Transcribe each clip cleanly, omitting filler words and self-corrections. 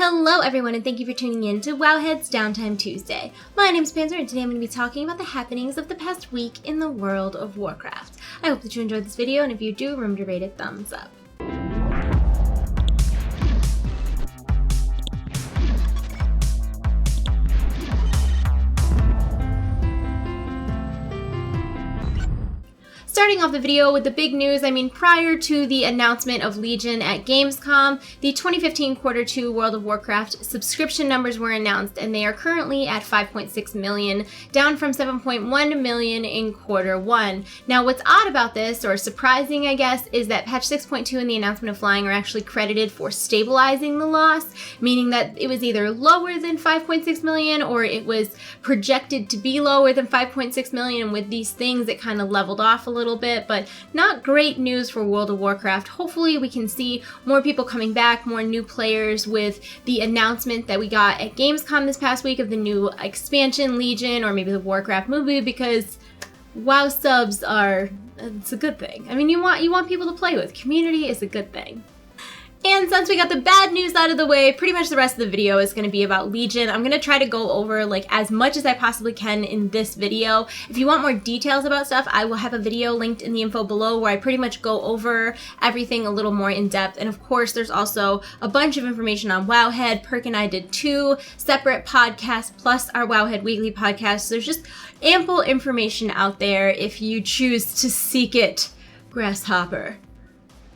Hello everyone, and thank you for tuning in to Wowhead's Downtime Tuesday. My name's Panzer, and today I'm going to be talking about the happenings of the past week in the world of Warcraft. I hope that you enjoyed this video, and if you do, remember to rate it thumbs up. Starting off the video with the big news, prior to the announcement of Legion at Gamescom, the 2015 Q2 World of Warcraft subscription numbers were announced, and they are currently at 5.6 million, down from 7.1 million in Q1. Now, what's odd about this, or surprising I guess, is that patch 6.2 and the announcement of flying are actually credited for stabilizing the loss, meaning that it was either lower than 5.6 million or it was projected to be lower than 5.6 million, and with these things it kind of leveled off a little bit, but not great news for World of Warcraft. Hopefully we can see more people coming back, more new players with the announcement that we got at Gamescom this past week of the new expansion Legion, or maybe the Warcraft movie, because WoW subs it's a good thing. You want people to play with. Community is a good thing. And since we got the bad news out of the way, pretty much the rest of the video is going to be about Legion. I'm going to try to go over as much as I possibly can in this video. If you want more details about stuff, I will have a video linked in the info below where I pretty much go over everything a little more in depth. And of course, there's also a bunch of information on Wowhead. Perk and I did 2 separate podcasts plus our Wowhead weekly podcast. So there's just ample information out there if you choose to seek it, Grasshopper.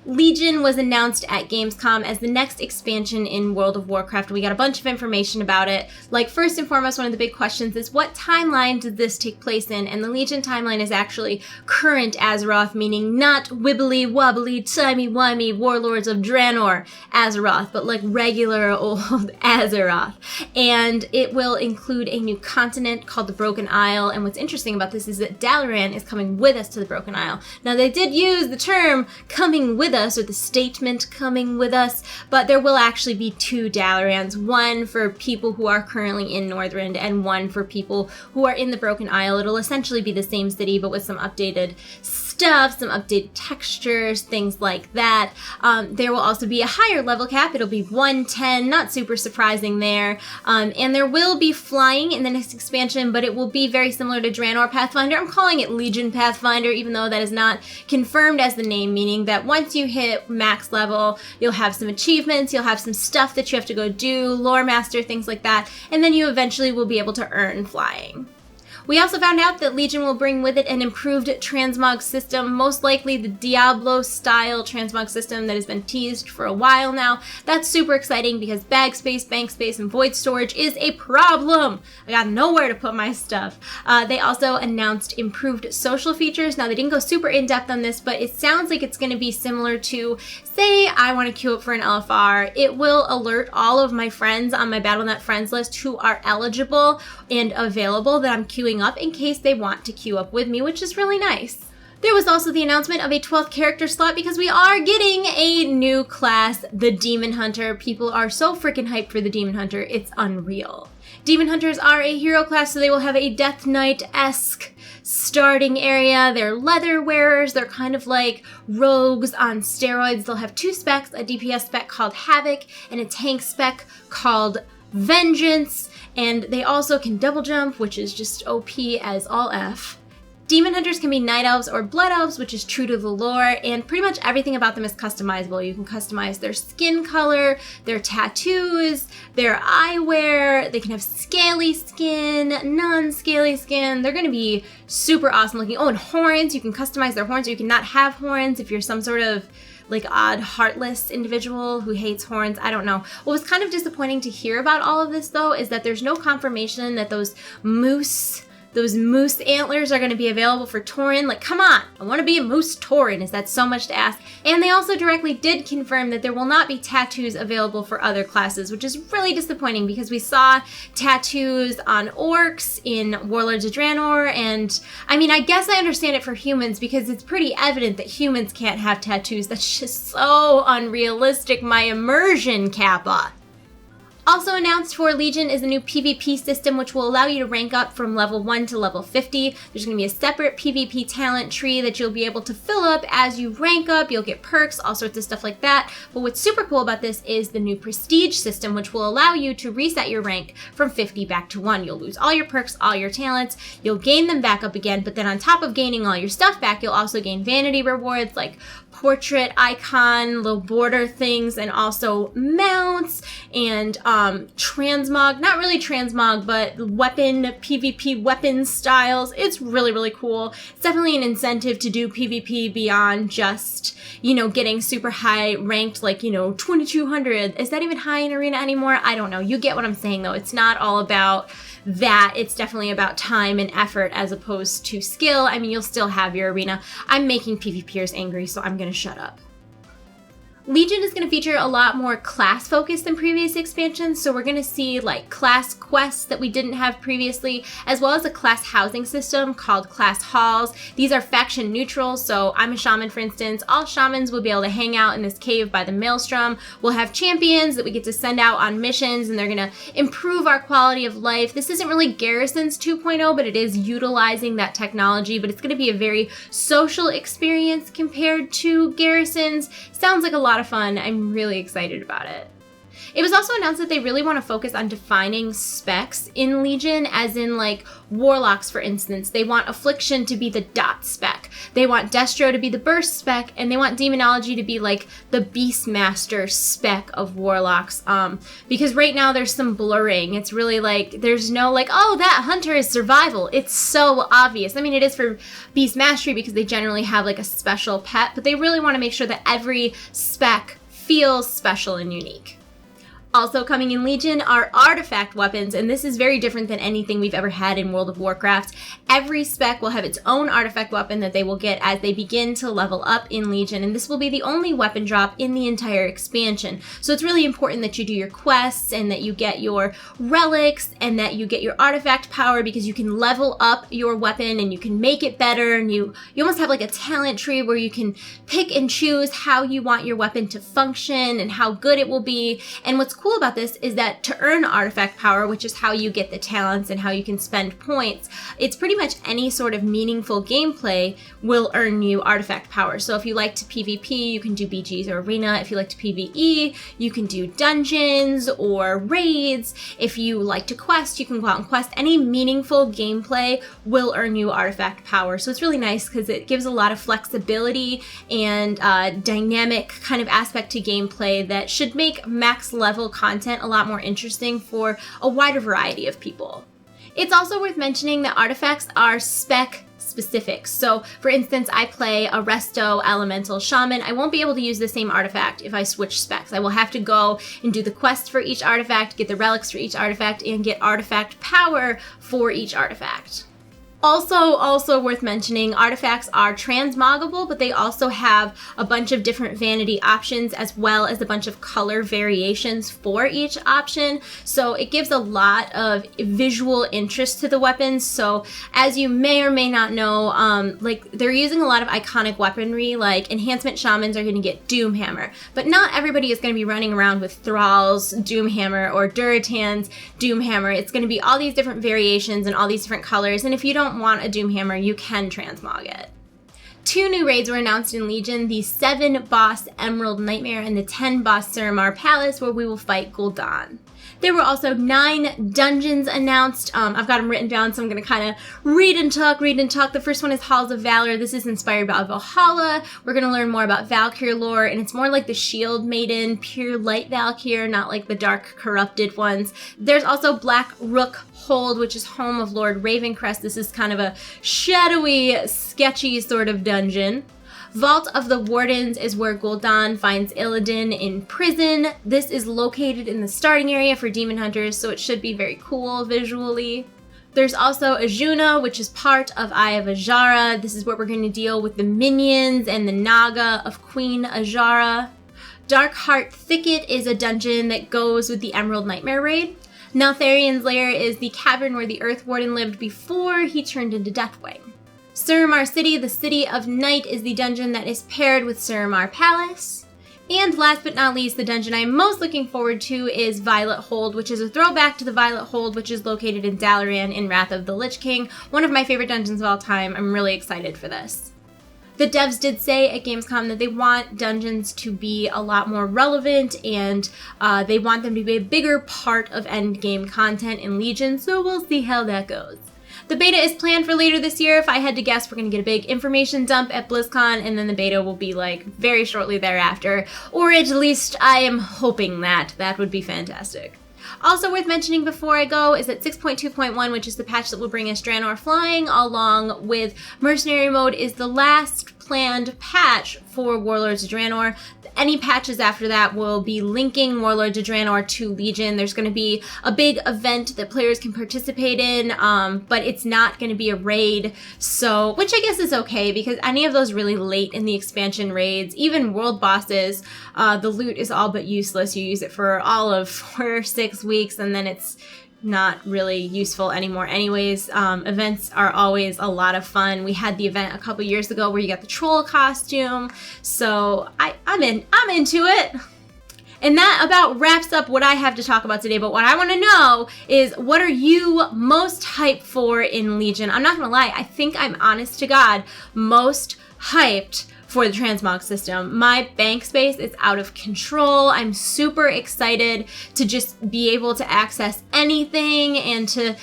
Legion was announced at Gamescom as the next expansion in World of Warcraft. We got a bunch of information about it. First and foremost, one of the big questions is what timeline did this take place in? And the Legion timeline is actually current Azeroth, meaning not wibbly wobbly, timey-wimey warlords of Draenor Azeroth, but regular old Azeroth. And it will include a new continent called the Broken Isle. And what's interesting about this is that Dalaran is coming with us to the Broken Isle. Now, they did use the term coming with us, or the statement coming with us, but there will actually be 2 Dalarans, one for people who are currently in Northrend and one for people who are in the Broken Isle. It'll essentially be the same city, but with some updated stuff, some updated textures, things like that. There will also be a higher level cap. It'll be 110, not super surprising there. And there will be flying in the next expansion, but it will be very similar to Draenor Pathfinder. I'm calling it Legion Pathfinder, even though that is not confirmed as the name, meaning that once you hit max level, you'll have some achievements, you'll have some stuff that you have to go do, lore master, things like that, and then you eventually will be able to earn flying. We also found out that Legion will bring with it an improved transmog system, most likely the Diablo-style transmog system that has been teased for a while now. That's super exciting because bag space, bank space, and void storage is a problem. I got nowhere to put my stuff. They also announced improved social features. Now, they didn't go super in-depth on this, but it sounds like it's going to be similar to, say, I want to queue up for an LFR. It will alert all of my friends on my Battle.net friends list who are eligible and available that I'm queuing up in case they want to queue up with me, which is really nice. There was also the announcement of a 12th character slot because we are getting a new class, the Demon Hunter. People are so freaking hyped for the Demon Hunter, it's unreal. Demon Hunters are a hero class, so they will have a Death Knight-esque starting area. They're leather wearers. They're kind of like rogues on steroids. They'll have 2 specs, a DPS spec called Havoc and a tank spec called Vengeance. And they also can double jump, which is just OP as all F. Demon Hunters can be Night Elves or Blood Elves, which is true to the lore, and pretty much everything about them is customizable. You can customize their skin color, their tattoos, their eyewear. They can have scaly skin, non-scaly skin. They're going to be super awesome looking. Oh, and horns. You can customize their horns. You can not have horns if you're some sort of odd, heartless individual who hates horns. I don't know. What was kind of disappointing to hear about all of this, though, is that there's no confirmation that those moose antlers are going to be available for Tauren. Come on, I want to be a moose Tauren. Is that so much to ask? And they also directly did confirm that there will not be tattoos available for other classes, which is really disappointing because we saw tattoos on orcs in Warlords of Draenor, and I guess I understand it for humans because it's pretty evident that humans can't have tattoos. That's just so unrealistic, my immersion, Kappa. Also announced for Legion is a new PvP system which will allow you to rank up from level 1 to level 50. There's going to be a separate PvP talent tree that you'll be able to fill up as you rank up. You'll get perks, all sorts of stuff like that. But what's super cool about this is the new prestige system, which will allow you to reset your rank from 50 back to 1. You'll lose all your perks, all your talents. You'll gain them back up again, but then on top of gaining all your stuff back, you'll also gain vanity rewards like portrait icon, little border things, and also mounts and transmog, not really transmog, but weapon, PvP weapon styles. It's really, really cool. It's definitely an incentive to do PvP beyond just, you know, getting super high ranked, like, you know, 2200. Is that even high in arena anymore? I don't know. You get what I'm saying though. It's not all about that. It's definitely about time and effort as opposed to skill. I mean, you'll still have your arena. I'm making PvPers angry, so I'm gonna shut up. Legion is going to feature a lot more class focus than previous expansions, so we're going to see like class quests that we didn't have previously, as well as a class housing system called class halls. These are faction neutral, so I'm a shaman for instance. All shamans will be able to hang out in this cave by the maelstrom. We'll have champions that we get to send out on missions, and they're going to improve our quality of life. This isn't really Garrisons 2.0, but it is utilizing that technology, but it's going to be a very social experience compared to Garrisons. Sounds like a lot of fun. I'm really excited about it. It was also announced that they really want to focus on defining specs in Legion, as in like Warlocks, for instance. They want Affliction to be the dot spec. They want Destro to be the burst spec, and they want Demonology to be like the Beastmaster spec of Warlocks. Because right now there's some blurring. It's really like, there's no like, oh, that Hunter is survival. It's so obvious. I mean, it is for Beast Mastery because they generally have like a special pet, but they really want to make sure that every spec feels special and unique. Also coming in Legion are artifact weapons, and this is very different than anything we've ever had in World of Warcraft. Every spec will have its own artifact weapon that they will get as they begin to level up in Legion, and this will be the only weapon drop in the entire expansion. So it's really important that you do your quests and that you get your relics and that you get your artifact power, because you can level up your weapon and you can make it better, and you almost have like a talent tree where you can pick and choose how you want your weapon to function and how good it will be. And what's cool about this is that to earn artifact power, which is how you get the talents and how you can spend points, it's pretty much any sort of meaningful gameplay will earn you artifact power. So if you like to PvP, you can do BGs or arena. If you like to PvE, you can do dungeons or raids. If you like to quest, you can go out and quest. Any meaningful gameplay will earn you artifact power. So it's really nice because it gives a lot of flexibility and dynamic kind of aspect to gameplay that should make max level content a lot more interesting for a wider variety of people. It's also worth mentioning that artifacts are spec specific. So for instance, I play a Resto Elemental Shaman. I won't be able to use the same artifact if I switch specs. I will have to go and do the quest for each artifact, get the relics for each artifact, and get artifact power for each artifact. Also worth mentioning, artifacts are transmoggable, but they also have a bunch of different vanity options as well as a bunch of color variations for each option. So it gives a lot of visual interest to the weapons. So as you may or may not know, like they're using a lot of iconic weaponry, like enhancement shamans are going to get Doomhammer, but not everybody is going to be running around with Thrall's Doomhammer or Duratan's Doomhammer. It's going to be all these different variations and all these different colors, and if you don't want a Doomhammer, you can transmog it. 2 new raids were announced in Legion, the 7 boss Emerald Nightmare and the 10 boss Suramar Palace, where we will fight Gul'dan. There were also 9 dungeons announced. I've got them written down, so I'm going to kind of read and talk. The first one is Halls of Valor. This is inspired by Valhalla. We're going to learn more about Valkyr lore, and it's more like the Shield Maiden, pure light Valkyr, not like the dark, corrupted ones. There's also Black Rook Hold, which is home of Lord Ravencrest. This is kind of a shadowy, sketchy sort of dungeon. Vault of the Wardens is where Gul'dan finds Illidan in prison. This is located in the starting area for Demon Hunters, so it should be very cool visually. There's also Ajuna, which is part of Eye of Ajara. This is where we're going to deal with the minions and the Naga of Queen Ajara. Darkheart Thicket is a dungeon that goes with the Emerald Nightmare raid. Neltharion's Lair is the cavern where the Earth Warden lived before he turned into Deathwing. Suramar City, the City of Night, is the dungeon that is paired with Suramar Palace. And last but not least, the dungeon I'm most looking forward to is Violet Hold, which is a throwback to the Violet Hold, which is located in Dalaran in Wrath of the Lich King, one of my favorite dungeons of all time. I'm really excited for this. The devs did say at Gamescom that they want dungeons to be a lot more relevant, and they want them to be a bigger part of endgame content in Legion, so we'll see how that goes. The beta is planned for later this year. If I had to guess, we're going to get a big information dump at BlizzCon, and then the beta will be like very shortly thereafter. Or at least I am hoping that. That would be fantastic. Also worth mentioning before I go is that 6.2.1, which is the patch that will bring us Draenor flying, along with Mercenary Mode, is the last planned patch for Warlords of Draenor. Any patches after that will be linking Warlords of Draenor to Legion. There's going to be a big event that players can participate in, but it's not going to be a raid, so, which I guess is okay, because any of those really late in the expansion raids, even world bosses, the loot is all but useless. You use it for all of 4 or 6 weeks, and then it's not really useful anymore anyways. Events are always a lot of fun. We had the event a couple years ago where you got the troll costume, so I'm into it. And that about wraps up what I have to talk about today, but what I want to know is, what are you most hyped for in Legion? I'm not gonna lie, I think I'm honest to God most hyped for the transmog system. My bank space is out of control. I'm super excited to just be able to access anything and to,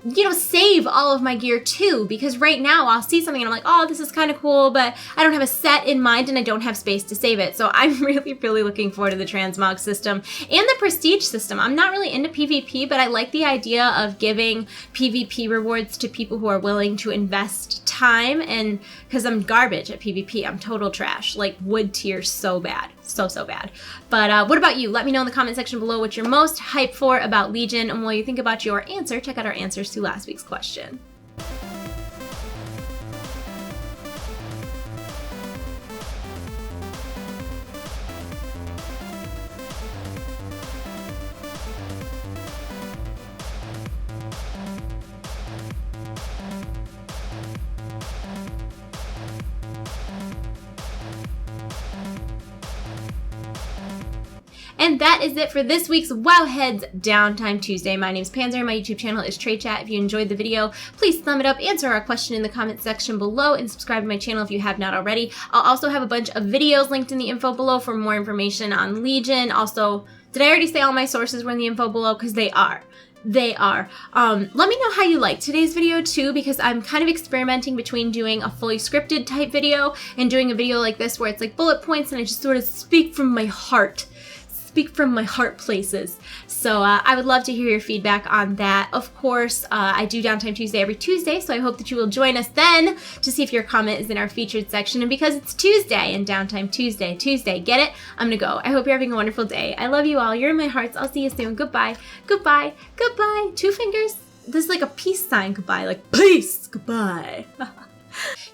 you know, save all of my gear too, because right now I'll see something and I'm like, oh, this is kind of cool, but I don't have a set in mind and I don't have space to save it. So I'm really looking forward to the transmog system and the prestige system. I'm not really into PvP, but I like the idea of giving PvP rewards to people who are willing to invest time, and because I'm garbage at PvP, I'm total trash, like wood tier so bad, so bad. But what about you? Let me know in the comment section below what you're most hyped for about Legion, and while you think about your answer, check out our answers to last week's question. And that is it for this week's Wowhead's Downtime Tuesday. My name is Panzer. My YouTube channel is TradeChat. If you enjoyed the video, please thumb it up, answer our question in the comment section below, and subscribe to my channel if you have not already. I'll also have a bunch of videos linked in the info below for more information on Legion. Also, did I already say all my sources were in the info below? Because they are. They are. Let me know how you liked today's video too, because I'm kind of experimenting between doing a fully scripted type video and doing a video like this where it's like bullet points and I just sort of speak from my heart. Places. So I would love to hear your feedback on that. Of course, I do Downtime Tuesday every Tuesday, so I hope that you will join us then to see if your comment is in our featured section. And because it's Tuesday and Downtime Tuesday, get it? I'm gonna go. I hope you're having a wonderful day. I love you all. You're in my hearts. I'll see you soon. Goodbye. Goodbye. Goodbye. 2 fingers. This is like a peace sign. Goodbye. Like peace. Goodbye.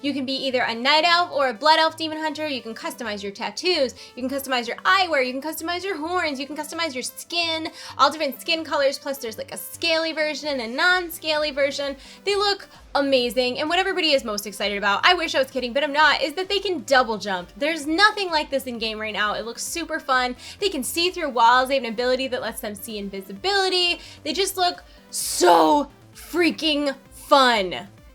You can be either a night elf or a blood elf demon hunter. You can customize your tattoos. You can customize your eyewear. You can customize your horns. You can customize your skin. All different skin colors. Plus there's like a scaly version and a non-scaly version. They look amazing. And what everybody is most excited about, I wish I was kidding, but I'm not, is that they can double jump. There's nothing like this in game right now. It looks super fun. They can see through walls. They have an ability that lets them see invisibility. They just look so freaking fun.